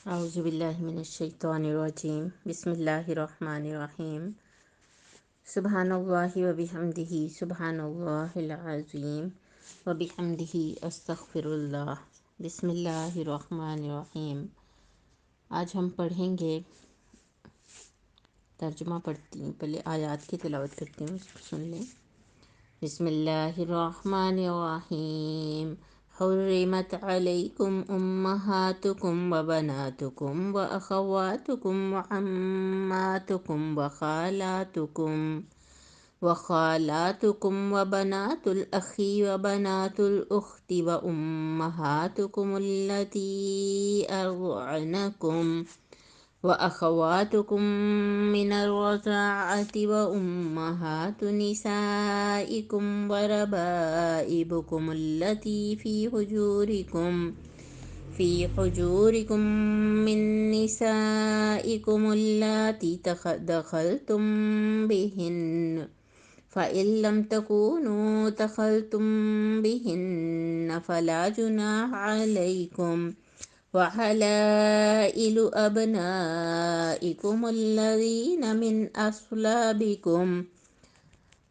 اعوذ باللہ من الشیطان الرجیم بسم اللہ الرحمن الرحیم سبحان اللہ وبحمدہ سبحان اللہ العظیم وبحمدہ استغفر اللہ بسم اللہ الرحمن الرحیم۔ آج ہم پڑھیں گے، ترجمہ پڑھتی ہوں، پہلے آیات کی تلاوت کرتی ہوں، اس کو سن لیں۔ بسم اللہ الرحمن الرحیم۔ حرمت علیکم امہاتکم وبناتکم واخواتکم وعماتکم وخالاتکم وبنات الاخ وبنات الاخت وامہاتکم اللاتی ارضعنکم وأخواتكم من الرضاعة وأمهات نسائكم وربائبكم التي في حجوركم من نسائكم اللاتي دخلتم بهن، فإن لم تكونوا دخلتم بهن فلا جناح عليكم، وحلائل أبنائكم الذين من أصلابكم،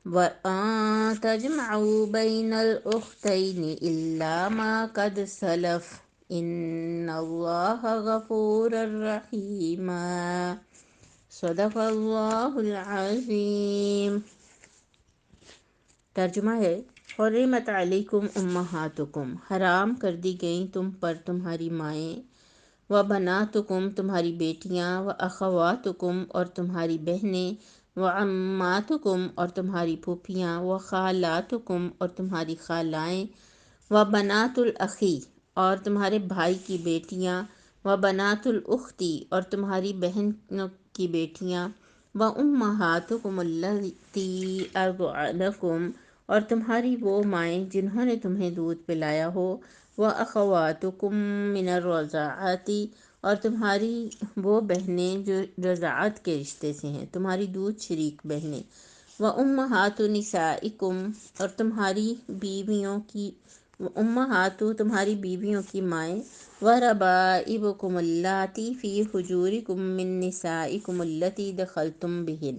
وأن تجمعوا بين الأختين إلا ما قد سلف، إن الله غفور رحيم۔ صدق اللہ العظیم۔ ترجمہ ہے، حرمت علیکم امہاتکم، حرام کر دی گئیں تم پر تمہاری مائیں، و بناتکم تمہاری بیٹیاں، و اخواتکم اور تمہاری بہنیں، و عماتکم اور تمہاری پھوپھیاں، و خالاتکم اور تمہاری خالائیں، و بنات الاخی اور تمہارے بھائی کی بیٹیاں، و بنات الاختی اور تمہاری بہن کی بیٹیاں، و امہاتکم اللاتی ارضعنکم اور تمہاری وہ مائیں جنہوں نے تمہیں دودھ پلایا ہو، و اخواتکم من الرضاعت اور تمہاری وہ بہنیں جو رضاعت کے رشتے سے ہیں، تمہاری دودھ شریک بہنیں، و امہات نسائکم اور تمہاری بیویوں کی، و امہات تمہاری بیویوں کی مائیں، و ربائبکم اللاتی فی حجورکم من نسائکم اللاتی دخلتم بہن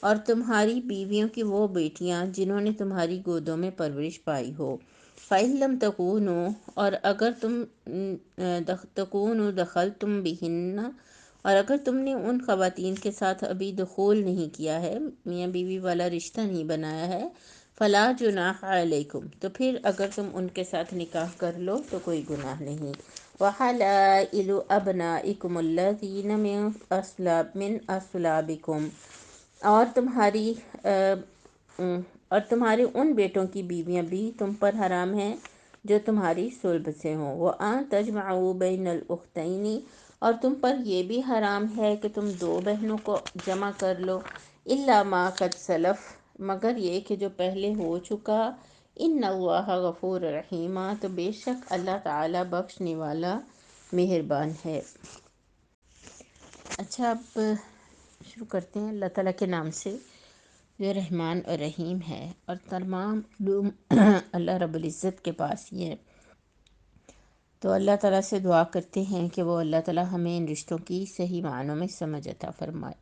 اور تمہاری بیویوں کی وہ بیٹیاں جنہوں نے تمہاری گودوں میں پرورش پائی ہو، فَإِن لَمْ تَكُونُوا اور اگر تم تکونوا دخلتم بہن اور اگر تم نے ان خواتین کے ساتھ ابھی دخول نہیں کیا ہے، میاں بیوی والا رشتہ نہیں بنایا ہے، فلا جناح علیکم تو پھر اگر تم ان کے ساتھ نکاح کر لو تو کوئی گناہ نہیں، وحلائل ابنائکم الذین من اصلابکم اور تمہارے ان بیٹوں کی بیویاں بھی تم پر حرام ہیں جو تمہاری صلب سے ہوں، وَأَن تَجْمَعُوا بَيْنَ الْأُخْتَيْنِ اور تم پر یہ بھی حرام ہے کہ تم دو بہنوں کو جمع کر لو، إِلَّا مَا قَدْ سَلَف مگر یہ کہ جو پہلے ہو چکا، إِنَّ اللَّهَ غَفُورٌ رَحِيمٌ تو بے شک اللہ تعالیٰ بخشنے والا مہربان ہے۔ اچھا، اب شروع کرتے ہیں اللہ تعالیٰ کے نام سے جو رحمان اور رحیم ہے، اور تمام علوم اللہ رب العزت کے پاس ہی ہے، تو اللہ تعالیٰ سے دعا کرتے ہیں کہ وہ اللہ تعالیٰ ہمیں ان رشتوں کی صحیح معنوں میں سمجھ عطا فرمائے۔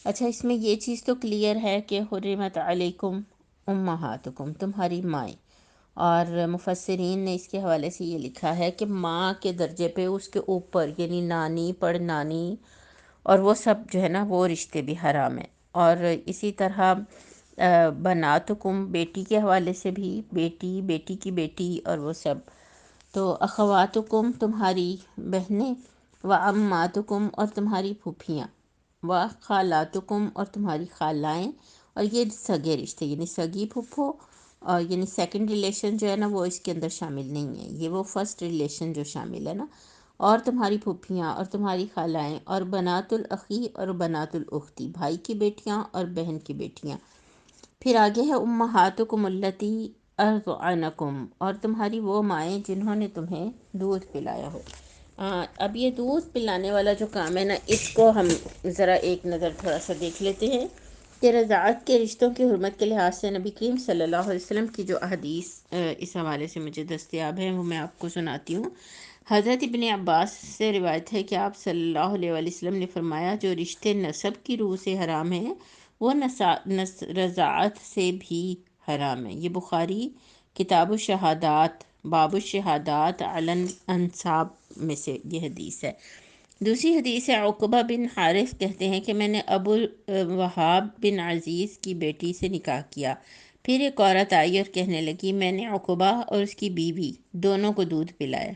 اچھا، اس میں یہ چیز تو کلیئر ہے کہ حرمت علیکم امہاتکم تمہاری مائیں، اور مفسرین نے اس کے حوالے سے یہ لکھا ہے کہ ماں کے درجے پہ اس کے اوپر یعنی نانی، پڑ نانی اور وہ سب جو ہے نا وہ رشتے بھی حرام ہیں، اور اسی طرح بناتکم بیٹی کے حوالے سے بھی بیٹی، بیٹی کی بیٹی اور وہ سب، تو اخواتکم تمہاری بہنیں، و عماتکم اور تمہاری پھوپھیاں، و خالاتکم اور تمہاری خالائیں، اور یہ سگے رشتے یعنی سگی پھوپھو، اور یعنی سیکنڈ ریلیشن جو ہے نا وہ اس کے اندر شامل نہیں ہے، یہ وہ فرسٹ ریلیشن جو شامل ہے نا، اور تمہاری پھوپھیاں اور تمہاری خالائیں، اور بنات الاخی اور بنات الاختی بھائی کی بیٹیاں اور بہن کی بیٹیاں، پھر آگے ہے امہاتکم اللاتی ارضعنکم اور تمہاری وہ مائیں جنہوں نے تمہیں دودھ پلایا ہو۔ اب یہ دودھ پلانے والا جو کام ہے نا، اس کو ہم ذرا ایک نظر تھوڑا سا دیکھ لیتے ہیں کہ رضاعت کے رشتوں کی حرمت کے لحاظ سے نبی کریم صلی اللہ علیہ وسلم کی جو احادیث اس حوالے سے مجھے دستیاب ہے وہ میں آپ کو سناتی ہوں۔ حضرت ابن عباس سے روایت ہے کہ آپ صلی اللہ علیہ وآلہ وسلم نے فرمایا جو رشتے نسب کی روح سے حرام ہیں وہ رضاعت سے بھی حرام ہے۔ یہ بخاری کتاب الشہادات باب الشہادات علی الانساب میں سے یہ حدیث ہے۔ دوسری حدیث ہے، عقبہ بن حارث کہتے ہیں کہ میں نے ابو وہاب بن عزیز کی بیٹی سے نکاح کیا۔ پھر ایک عورت آئی اور کہنے لگی میں نے عقبہ اور اس کی بیوی دونوں کو دودھ پلایا۔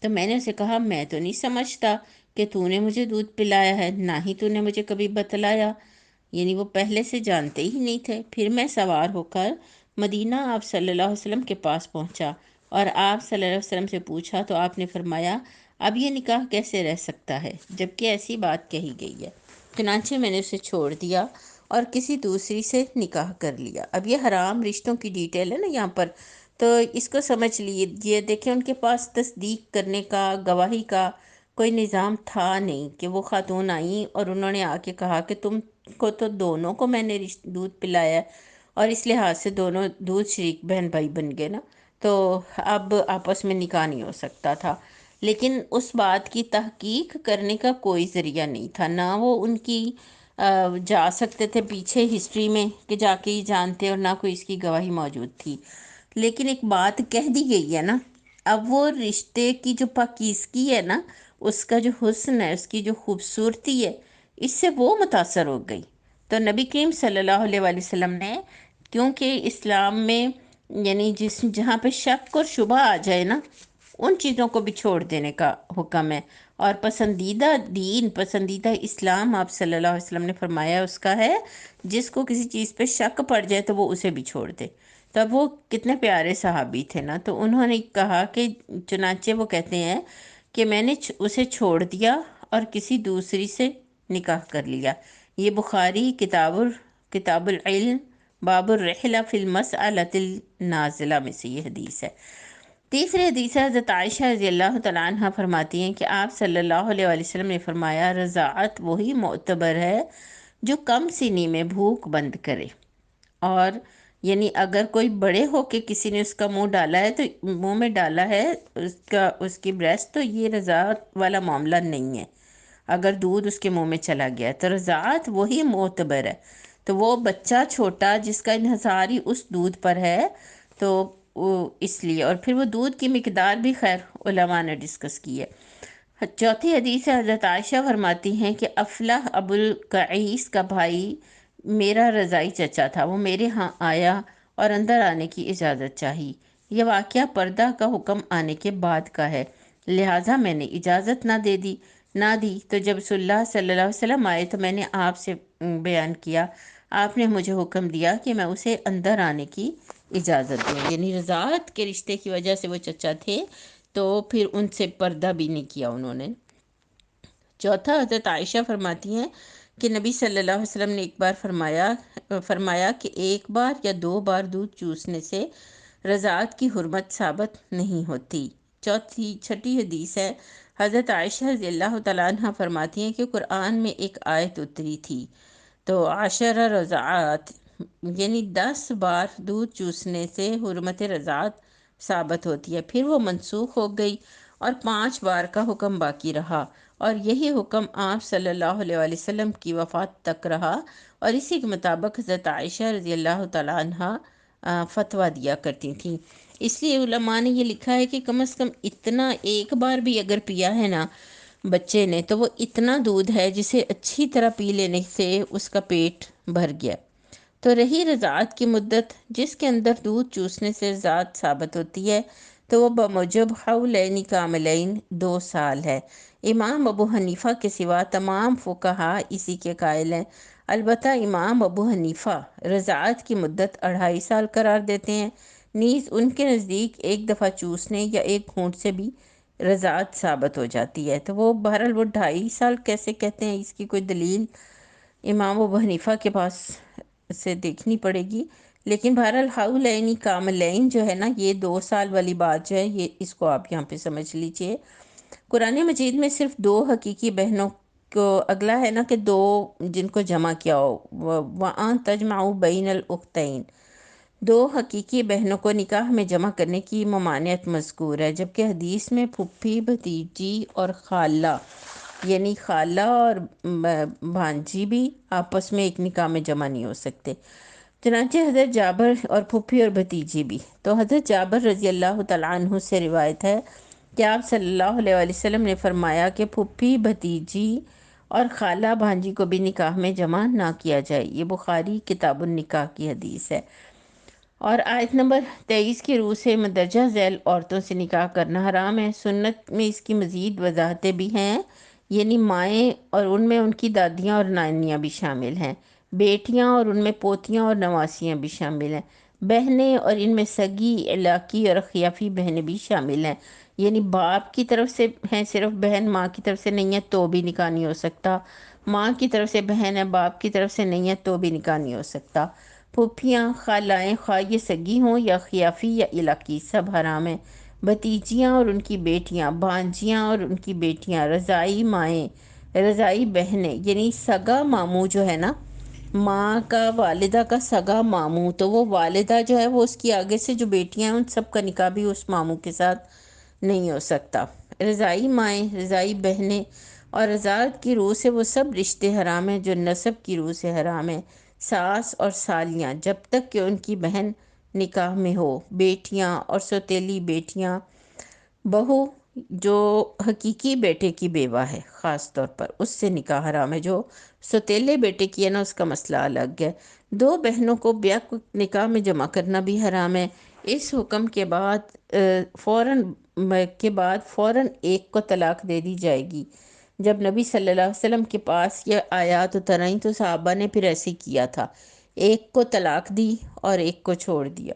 تو میں نے اسے کہا میں تو نہیں سمجھتا کہ تو نے مجھے دودھ پلایا ہے، نہ ہی تو نے مجھے کبھی بتلایا، یعنی وہ پہلے سے جانتے ہی نہیں تھے۔ پھر میں سوار ہو کر مدینہ آپ صلی اللہ علیہ وسلم کے پاس پہنچا اور آپ صلی اللہ علیہ وسلم سے پوچھا تو آپ نے فرمایا اب یہ نکاح کیسے رہ سکتا ہے جبکہ ایسی بات کہی گئی ہے۔ چنانچہ میں نے اسے چھوڑ دیا اور کسی دوسری سے نکاح کر لیا۔ اب یہ حرام رشتوں کی ڈیٹیل ہے نا یہاں پر، تو اس کو سمجھ لیجیے۔ دیکھیں ان کے پاس تصدیق کرنے کا، گواہی کا کوئی نظام تھا نہیں کہ وہ خاتون آئیں اور انہوں نے آ کے کہا کہ تم کو تو دونوں کو میں نے دودھ پلایا ہے اور اس لحاظ سے دونوں دودھ شریک بہن بھائی بن گئے نا، تو اب آپس میں نکاح نہیں ہو سکتا تھا۔ لیکن اس بات کی تحقیق کرنے کا کوئی ذریعہ نہیں تھا، نہ وہ ان کی جا سکتے تھے پیچھے ہسٹری میں کہ جا کے ہی جانتے، اور نہ کوئی اس کی گواہی موجود تھی۔ لیکن ایک بات کہہ دی گئی ہے نا، اب وہ رشتے کی جو پاکیزگی ہے نا، اس کا جو حسن ہے، اس کی جو خوبصورتی ہے، اس سے وہ متاثر ہو گئی۔ تو نبی کریم صلی اللہ علیہ وآلہ وسلم نے، کیونکہ اسلام میں یعنی جہاں پہ شک اور شبہ آ جائے نا، ان چیزوں کو بھی چھوڑ دینے کا حکم ہے، اور پسندیدہ دین، پسندیدہ اسلام آپ صلی اللہ علیہ وسلم نے فرمایا اس کا ہے جس کو کسی چیز پہ شک پڑ جائے تو وہ اسے بھی چھوڑ دے۔ تب وہ کتنے پیارے صحابی تھے نا، تو انہوں نے کہا کہ چنانچہ وہ کہتے ہیں کہ میں نے اسے چھوڑ دیا اور کسی دوسری سے نکاح کر لیا۔ یہ بخاری کتاب العلم باب الرحلہ فی المسألۃ النازلہ میں سے یہ حدیث ہے۔ تیسری حدیث ہے، حضرت عائشہ رضی اللہ تعالیٰ عنہ فرماتی ہیں کہ آپ صلی اللہ علیہ وآلہ وسلم نے فرمایا رضاعت وہی معتبر ہے جو کم سینی میں بھوک بند کرے، اور یعنی اگر کوئی بڑے ہو کے کسی نے اس کا منہ ڈالا ہے تو منہ میں ڈالا ہے اس کی بریسٹ، تو یہ رضاعت والا معاملہ نہیں ہے۔ اگر دودھ اس کے منہ میں چلا گیا تو رضاعت وہی معتبر ہے۔ تو وہ بچہ چھوٹا جس کا انحصار ہی اس دودھ پر ہے، تو اس لیے، اور پھر وہ دودھ کی مقدار بھی خیر علماء نے ڈسکس کی ہے۔ چوتھی حدیث ہے، حضرت عائشہ فرماتی ہیں کہ افلح ابو القعیس کا بھائی میرا رضائی چچا تھا، وہ میرے ہاں آیا اور اندر آنے کی اجازت چاہی۔ یہ واقعہ پردہ کا حکم آنے کے بعد کا ہے، لہٰذا میں نے اجازت نہ دی تو جب رسول اللہ صلی اللہ علیہ وسلم آئے تو میں نے آپ سے بیان کیا، آپ نے مجھے حکم دیا کہ میں اسے اندر آنے کی اجازت دوں، یعنی رضاعت کے رشتے کی وجہ سے وہ چچا تھے، تو پھر ان سے پردہ بھی نہیں کیا انہوں نے۔ چوتھا، حضرت عائشہ فرماتی ہیں کہ نبی صلی اللہ علیہ وسلم نے ایک بار فرمایا کہ ایک بار یا دو بار دودھ چوسنے سے رضاعت کی حرمت ثابت نہیں ہوتی۔ چھٹی حدیث ہے، حضرت عائشہ رضی اللہ تعالیٰ عنہ فرماتی ہیں کہ قرآن میں ایک آیت اتری تھی تو 10 رضاعات، یعنی 10 بار دودھ چوسنے سے حرمت رضاعت ثابت ہوتی ہے، پھر وہ منسوخ ہو گئی اور 5 بار کا حکم باقی رہا، اور یہی حکم آپ صلی اللہ علیہ وآلہ وسلم کی وفات تک رہا، اور اسی کے مطابق حضرت عائشہ رضی اللہ تعالیٰ عنہ فتویٰ دیا کرتی تھیں۔ اس لیے علماء نے یہ لکھا ہے کہ کم از کم اتنا ایک بار بھی اگر پیا ہے نا بچے نے، تو وہ اتنا دودھ ہے جسے اچھی طرح پی لینے سے اس کا پیٹ بھر گیا۔ تو رہی رضاعت کی مدت، جس کے اندر دودھ چوسنے سے رضاعت ثابت ہوتی ہے، تو وہ بموجب حولین کاملین 2 سال ہے۔ امام ابو حنیفہ کے سوا تمام فقہا اسی کے قائل ہیں، البتہ امام ابو حنیفہ رضاعت کی مدت 2.5 سال قرار دیتے ہیں، نیز ان کے نزدیک ایک دفعہ چوسنے یا ایک گھونٹ سے بھی رضاعت ثابت ہو جاتی ہے۔ تو وہ بہرحال وہ 2.5 سال کیسے کہتے ہیں، اس کی کوئی دلیل امام ابو حنیفہ کے پاس سے دیکھنی پڑے گی، لیکن بہرحال حولین کاملین جو ہے نا، یہ 2 سال والی بات جو ہے، یہ اس کو آپ یہاں پہ سمجھ لیجئے۔ قرآن مجید میں صرف 2 حقیقی بہنوں کو، اگلا ہے نا کہ 2 جن کو جمع کیا ہو، وَأَن تَجْمَعُوا بَيْنَ الْأُخْتَيْنِ، دو حقیقی بہنوں کو نکاح میں جمع کرنے کی ممانعت مذکور ہے، جبکہ حدیث میں پھوپھی، بھتیجی اور خالہ، یعنی خالہ اور بھانجی بھی آپس میں ایک نکاح میں جمع نہیں ہو سکتے۔ چنانچہ حضرت جابر اور پھوپھی اور بھتیجی بھی۔ تو حضرت جابر رضی اللہ تعالیٰ عنہ سے روایت ہے کہ آپ صلی اللہ علیہ وآلہ وسلم نے فرمایا کہ پھوپھی، بھتیجی اور خالہ بھانجی کو بھی نکاح میں جمع نہ کیا جائے۔ یہ بخاری کتاب النکاح کی حدیث ہے۔ اور آیت نمبر 23 کی روح سے مندرجہ ذیل عورتوں سے نکاح کرنا حرام ہے۔ سنت میں اس کی مزید وضاحتیں بھی ہیں، یعنی مائیں اور ان میں ان کی دادیاں اور نانیاں بھی شامل ہیں، بیٹیاں اور ان میں پوتیاں اور نواسیاں بھی شامل ہیں، بہنیں اور ان میں سگی، علاقی اور اخیافی بہنیں بھی شامل ہیں۔ یعنی باپ کی طرف سے ہیں صرف بہن، ماں کی طرف سے نہیں ہے تو بھی نکاح نہیں ہو سکتا، ماں کی طرف سے بہن ہے باپ کی طرف سے نہیں ہے تو بھی نکاح نہیں ہو سکتا۔ پھوپھیاں، خالائیں، خواہ یہ سگی ہوں یا خیافی یا علاقی، سب حرام ہیں۔ بھتیجیاں اور ان کی بیٹیاں، بھانجیاں اور ان کی بیٹیاں، رضاعی مائیں، رضاعی بہنیں، یعنی سگا ماموں جو ہے نا، ماں کا والدہ کا سگا ماموں، تو وہ والدہ جو ہے وہ اس کی آگے سے جو بیٹیاں ہیں ان سب کا نکاح بھی اس ماموں کے ساتھ نہیں ہو سکتا۔ رضاعی مائیں، رضاعی بہنیں اور رضاعت کی روح سے وہ سب رشتے حرام ہیں جو نسب کی روح سے حرام ہیں۔ ساس اور سالیاں جب تک کہ ان کی بہن نکاح میں ہو، بیٹیاں اور سوتیلی بیٹیاں، بہو جو حقیقی بیٹے کی بیوہ ہے خاص طور پر اس سے نکاح حرام ہے، جو سوتیلے بیٹے کی ہے نا اس کا مسئلہ الگ ہے۔ دو بہنوں کو بیک وقت نکاح میں جمع کرنا بھی حرام ہے۔ اس حکم کے بعد فوراً ایک کو طلاق دے دی جائے گی۔ جب نبی صلی اللہ علیہ وسلم کے پاس یہ آیات اتر آئیں تو صحابہ نے پھر ایسے کیا تھا، ایک کو طلاق دی اور ایک کو چھوڑ دیا۔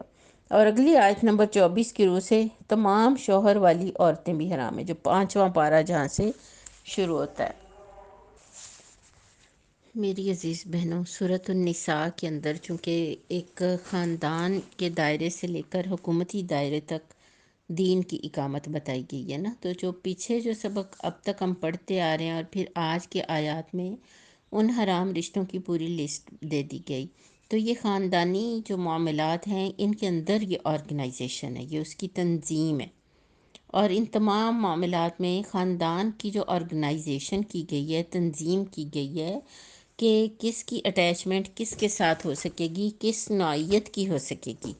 اور اگلی آیت نمبر 24 کی روح سے تمام شوہر والی عورتیں بھی حرام ہیں، جو 5واں پارہ جہاں سے شروع ہوتا ہے۔ میری عزیز بہنوں، سورۃ النساء کے اندر چونکہ ایک خاندان کے دائرے سے لے کر حکومتی دائرے تک دین کی اقامت بتائی گئی ہے نا، تو جو پیچھے جو سبق اب تک ہم پڑھتے آ رہے ہیں اور پھر آج کے آیات میں ان حرام رشتوں کی پوری لسٹ دے دی گئی۔ تو یہ خاندانی جو معاملات ہیں ان کے اندر یہ آرگنائزیشن ہے، یہ اس کی تنظیم ہے، اور ان تمام معاملات میں خاندان کی جو آرگنائزیشن کی گئی ہے، تنظیم کی گئی ہے کہ کس کی اٹیچمنٹ کس کے ساتھ ہو سکے گی، کس نوعیت کی ہو سکے گی۔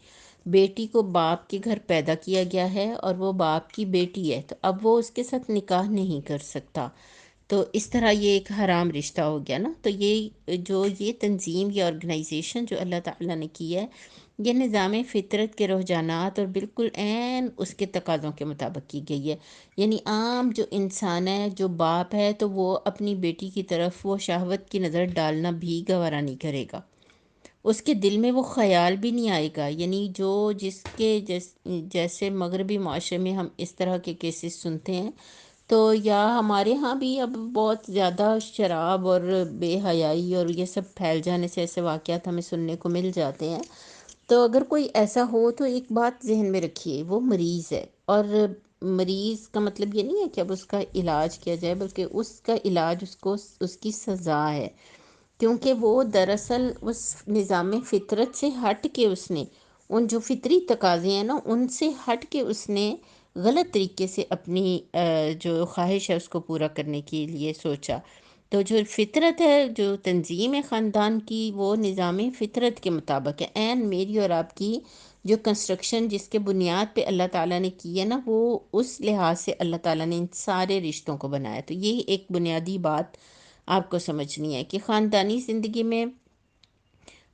بیٹی کو باپ کے گھر پیدا کیا گیا ہے اور وہ باپ کی بیٹی ہے، تو اب وہ اس کے ساتھ نکاح نہیں کر سکتا، تو اس طرح یہ ایک حرام رشتہ ہو گیا نا۔ تو یہ تنظیم، یہ آرگنائزیشن جو اللہ تعالیٰ نے کی ہے، یہ نظام فطرت کے رجحانات اور بالکل عین اس کے تقاضوں کے مطابق کی گئی ہے۔ یعنی عام جو انسان ہے، جو باپ ہے، تو وہ اپنی بیٹی کی طرف وہ شہوت کی نظر ڈالنا بھی گوارا نہیں کرے گا، اس کے دل میں وہ خیال بھی نہیں آئے گا۔ یعنی جیسے مغربی معاشرے میں ہم اس طرح کے کیسز سنتے ہیں، تو یا ہمارے ہاں بھی اب بہت زیادہ شراب اور بے حیائی اور یہ سب پھیل جانے سے ایسے واقعات ہمیں سننے کو مل جاتے ہیں۔ تو اگر کوئی ایسا ہو تو ایک بات ذہن میں رکھیے، وہ مریض ہے، اور مریض کا مطلب یہ نہیں ہے کہ اب اس کا علاج کیا جائے، بلکہ اس کا علاج اس کی سزا ہے، کیونکہ وہ دراصل اس نظام فطرت سے ہٹ کے اس نے ان جو فطری تقاضے ہیں نا ان سے ہٹ کے اس نے غلط طریقے سے اپنی جو خواہش ہے اس کو پورا کرنے کے لیے سوچا۔ تو جو فطرت ہے، جو تنظیم ہے خاندان کی، وہ نظام فطرت کے مطابق ہے، عین میری اور آپ کی جو کنسٹرکشن جس کے بنیاد پہ اللہ تعالیٰ نے کی ہے نا، وہ اس لحاظ سے اللہ تعالیٰ نے ان سارے رشتوں کو بنایا۔ تو یہ ایک بنیادی بات آپ کو سمجھنی ہے کہ خاندانی زندگی میں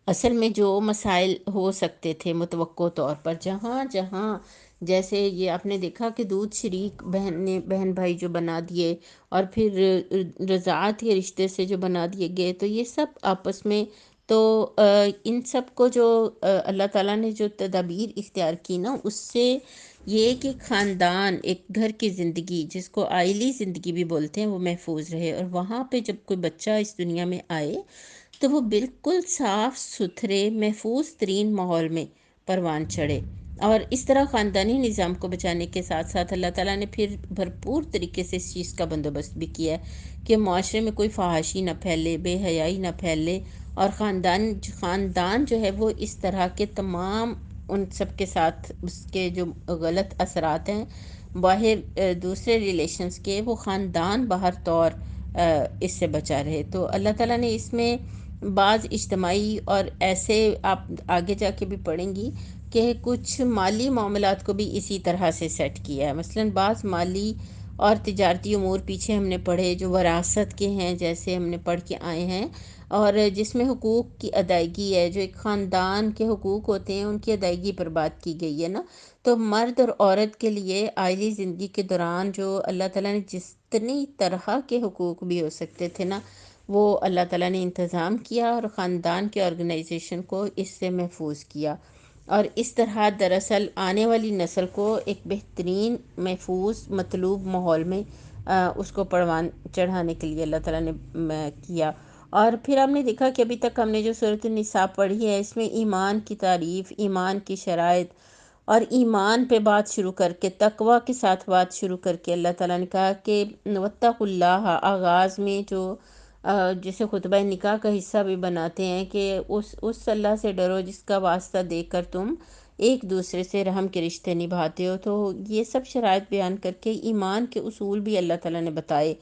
اصل میں جو مسائل ہو سکتے تھے متوقع طور پر، جہاں جہاں جیسے یہ آپ نے دیکھا کہ دودھ شریک بہن بھائی جو بنا دیے، اور پھر رضاعت کے رشتے سے جو بنا دیے گئے، تو یہ سب آپس میں، تو ان سب کو جو اللہ تعالیٰ نے جو تدابیر اختیار کی نا، اس سے یہ کہ خاندان، ایک گھر کی زندگی جس کو آئلی زندگی بھی بولتے ہیں، وہ محفوظ رہے، اور وہاں پہ جب کوئی بچہ اس دنیا میں آئے تو وہ بالکل صاف ستھرے محفوظ ترین ماحول میں پروان چڑھے۔ اور اس طرح خاندانی نظام کو بچانے کے ساتھ ساتھ اللہ تعالیٰ نے پھر بھرپور طریقے سے اس چیز کا بندوبست بھی کیا ہے کہ معاشرے میں کوئی فحاشی نہ پھیلے، بے حیائی نہ پھیلے، اور خاندان جو ہے وہ اس طرح کے تمام ان سب کے ساتھ اس کے جو غلط اثرات ہیں باہر دوسرے ریلیشنز کے، وہ خاندان باہر طور اس سے بچا رہے۔ تو اللہ تعالیٰ نے اس میں بعض اجتماعی اور ایسے، آپ آگے جا کے بھی پڑھیں گی کہ کچھ مالی معاملات کو بھی اسی طرح سے سیٹ کیا ہے۔ مثلاً بعض مالی اور تجارتی امور پیچھے ہم نے پڑھے جو وراثت کے ہیں، جیسے ہم نے پڑھ کے آئے ہیں، اور جس میں حقوق کی ادائیگی ہے، جو ایک خاندان کے حقوق ہوتے ہیں ان کی ادائیگی پر بات کی گئی ہے نا۔ تو مرد اور عورت کے لیے آئلی زندگی کے دوران جو اللہ تعالیٰ نے جتنی طرح کے حقوق بھی ہو سکتے تھے نا، وہ اللہ تعالیٰ نے انتظام کیا اور خاندان کے آرگنائزیشن کو اس سے محفوظ کیا، اور اس طرح دراصل آنے والی نسل کو ایک بہترین، محفوظ، مطلوب ماحول میں اس کو چڑھانے کے لیے اللہ تعالیٰ نے کیا۔ اور پھر ہم نے دیکھا کہ ابھی تک ہم نے جو سورۃ النساء پڑھی ہے، اس میں ایمان کی تعریف، ایمان کی شرائط اور ایمان پہ بات شروع کر کے تقوی کے ساتھ بات شروع کر کے اللہ تعالیٰ نے کہا کہ واتقوا اللہ، آغاز میں جو جسے خطبہ نکاح کا حصہ بھی بناتے ہیں کہ اس اللہ سے ڈرو جس کا واسطہ دے کر تم ایک دوسرے سے رحم کے رشتے نبھاتے ہو۔ تو یہ سب شرائط بیان کر کے ایمان کے اصول بھی اللہ تعالیٰ نے بتائے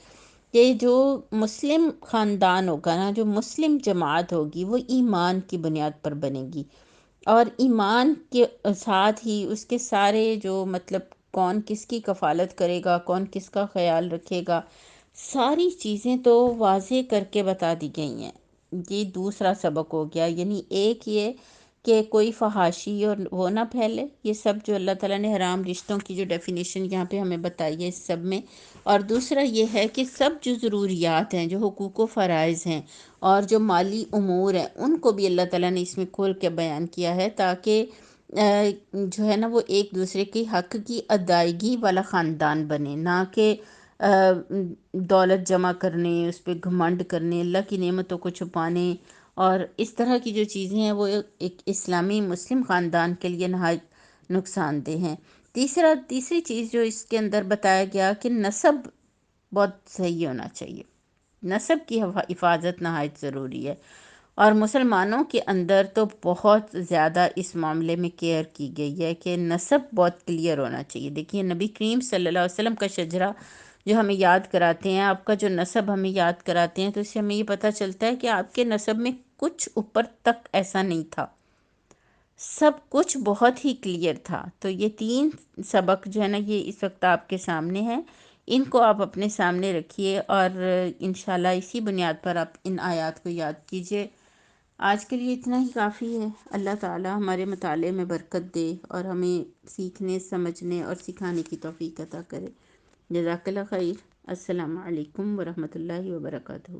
کہ جو مسلم خاندان ہوگا نا، جو مسلم جماعت ہوگی، وہ ایمان کی بنیاد پر بنے گی، اور ایمان کے ساتھ ہی اس کے سارے جو مطلب کون کس کی کفالت کرے گا، کون کس کا خیال رکھے گا، ساری چیزیں تو واضح کر کے بتا دی گئی ہیں۔ یہ دوسرا سبق ہو گیا، یعنی ایک یہ کہ کوئی فحاشی اور وہ نہ پھیلے، یہ سب جو اللہ تعالیٰ نے حرام رشتوں کی جو ڈیفینیشن یہاں پہ ہمیں بتائی ہے اس سب میں، اور دوسرا یہ ہے کہ سب جو ضروریات ہیں، جو حقوق و فرائض ہیں اور جو مالی امور ہیں، ان کو بھی اللہ تعالیٰ نے اس میں کھول کے بیان کیا ہے تاکہ جو ہے نا وہ ایک دوسرے کی حق کی ادائیگی والا خاندان بنے، نہ کہ دولت جمع کرنے، اس پہ گھمنڈ کرنے، اللہ کی نعمتوں کو چھپانے اور اس طرح کی جو چیزیں ہیں وہ ایک اسلامی مسلم خاندان کے لیے نہایت نقصان دہ ہیں۔ تیسری چیز جو اس کے اندر بتایا گیا کہ نسب بہت صحیح ہونا چاہیے، نسب کی حفاظت نہایت ضروری ہے، اور مسلمانوں کے اندر تو بہت زیادہ اس معاملے میں کیئر کی گئی ہے کہ نسب بہت کلیئر ہونا چاہیے۔ دیکھیے نبی کریم صلی اللہ علیہ وسلم کا شجرہ جو ہمیں یاد کراتے ہیں، آپ کا جو نسب ہمیں یاد کراتے ہیں، تو اس سے ہمیں یہ پتہ چلتا ہے کہ آپ کے نسب میں کچھ اوپر تک ایسا نہیں تھا، سب کچھ بہت ہی کلیئر تھا۔ تو یہ تین سبق جو ہے نا، یہ اس وقت آپ کے سامنے ہیں، ان کو آپ اپنے سامنے رکھیے اور انشاءاللہ اسی بنیاد پر آپ ان آیات کو یاد کیجئے۔ آج کے لیے اتنا ہی کافی ہے۔ اللہ تعالی ہمارے مطالعے میں برکت دے اور ہمیں سیکھنے، سمجھنے اور سکھانے کی توفیق عطا کرے۔ جزاک اللہ خیر۔ السلام علیکم ورحمۃ اللہ وبرکاتہ۔